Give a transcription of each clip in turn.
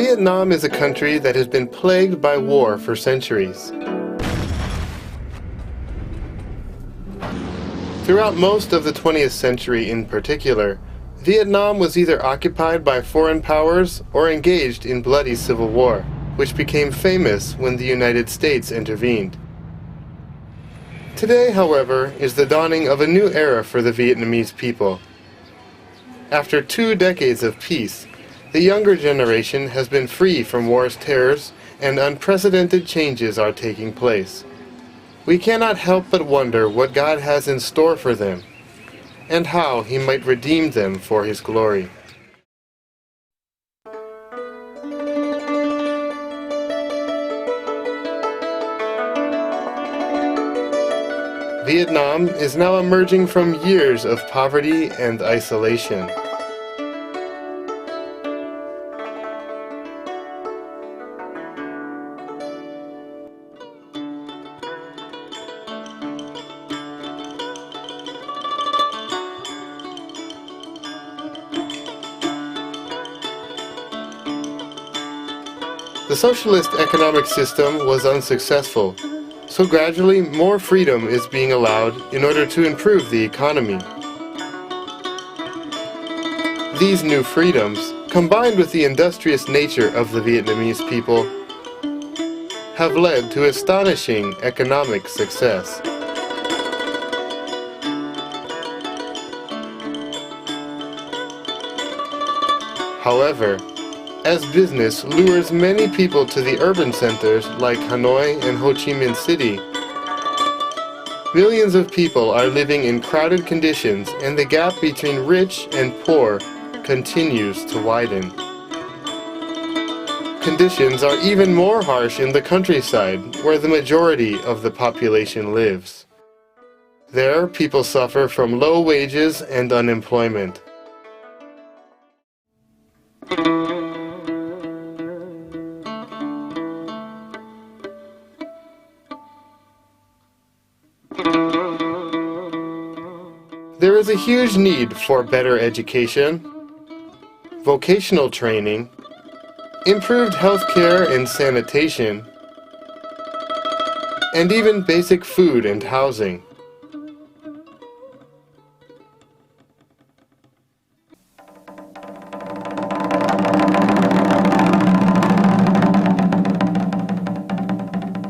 Vietnam is a country that has been plagued by war for centuries. Throughout most of the 20th century in particular, Vietnam was either occupied by foreign powers or engaged in bloody civil war, which became famous when the United States intervened. Today, however, is the dawning of a new era for the Vietnamese people. After 2 decades of peace, the younger generation has been free from war's terrors, and unprecedented changes are taking place. We cannot help but wonder what God has in store for them, and how He might redeem them for His glory. Vietnam is now emerging from years of poverty and isolation. The socialist economic system was unsuccessful, so gradually more freedom is being allowed in order to improve the economy. These new freedoms, combined with the industrious nature of the Vietnamese people, have led to astonishing economic success. However, as business lures many people to the urban centers like Hanoi and Ho Chi Minh City, millions of people are living in crowded conditions, and the gap between rich and poor continues to widen. Conditions are even more harsh in the countryside, where the majority of the population lives. There, people suffer from low wages and unemployment. There is a huge need for better education, vocational training, improved health care and sanitation, and even basic food and housing.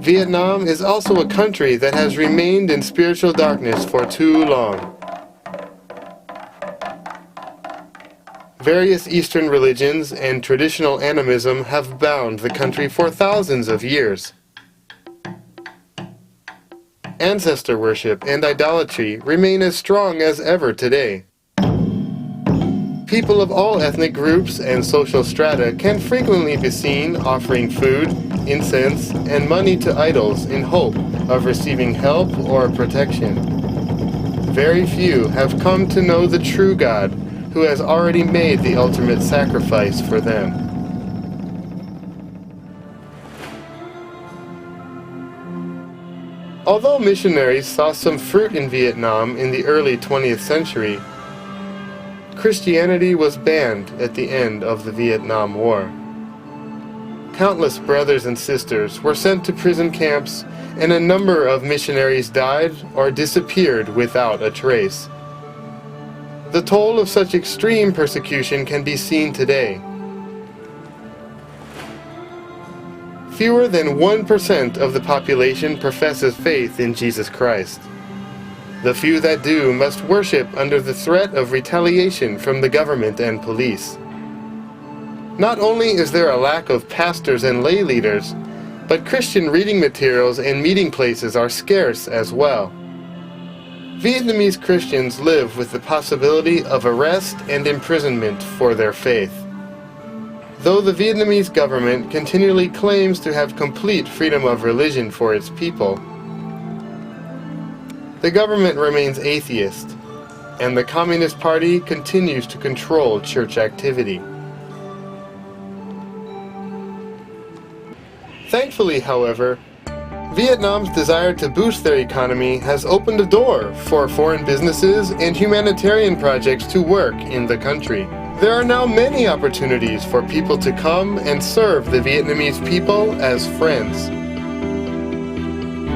Vietnam is also a country that has remained in spiritual darkness for too long. Various Eastern religions and traditional animism have bound the country for thousands of years. Ancestor worship and idolatry remain as strong as ever today. People of all ethnic groups and social strata can frequently be seen offering food, incense, and money to idols in hope of receiving help or protection. Very few have come to know the true God, who has already made the ultimate sacrifice for them. Although missionaries saw some fruit in Vietnam in the early 20th century, Christianity was banned at the end of the Vietnam War. Countless brothers and sisters were sent to prison camps, and a number of missionaries died or disappeared without a trace. The toll of such extreme persecution can be seen today. Fewer than 1% of the population professes faith in Jesus Christ. The few that do must worship under the threat of retaliation from the government and police. Not only is there a lack of pastors and lay leaders, but Christian reading materials and meeting places are scarce as well. Vietnamese Christians live with the possibility of arrest and imprisonment for their faith. Though the Vietnamese government continually claims to have complete freedom of religion for its people, the government remains atheist, and the Communist Party continues to control church activity. Thankfully, however, Vietnam's desire to boost their economy has opened a door for foreign businesses and humanitarian projects to work in the country. There are now many opportunities for people to come and serve the Vietnamese people as friends.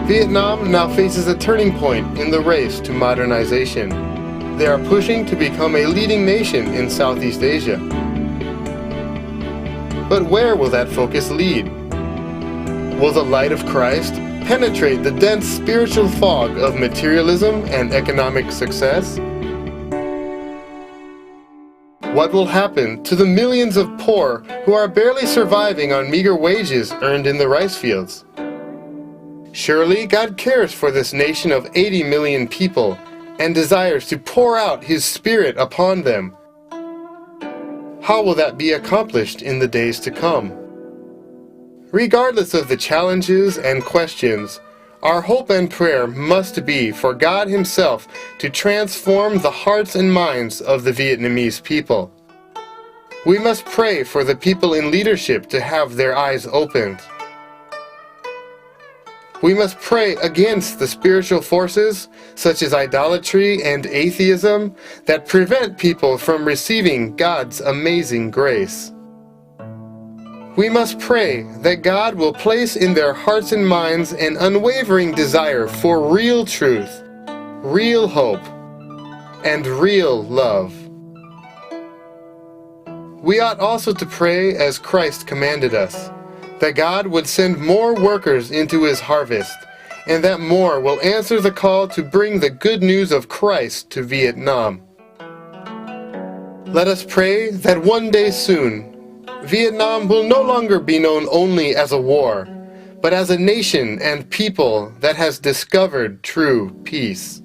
Vietnam now faces a turning point in the race to modernization. They are pushing to become a leading nation in Southeast Asia. But where will that focus lead? Will the light of Christ penetrate the dense spiritual fog of materialism and economic success? What will happen to the millions of poor who are barely surviving on meager wages earned in the rice fields? Surely God cares for this nation of 80 million people and desires to pour out His Spirit upon them. How will that be accomplished in the days to come? Regardless of the challenges and questions, our hope and prayer must be for God Himself to transform the hearts and minds of the Vietnamese people. We must pray for the people in leadership to have their eyes opened. We must pray against the spiritual forces, such as idolatry and atheism, that prevent people from receiving God's amazing grace. We must pray that God will place in their hearts and minds an unwavering desire for real truth, real hope, and real love. We ought also to pray as Christ commanded us, that God would send more workers into His harvest, and that more will answer the call to bring the good news of Christ to Vietnam. Let us pray that one day soon, Vietnam will no longer be known only as a war, but as a nation and people that has discovered true peace.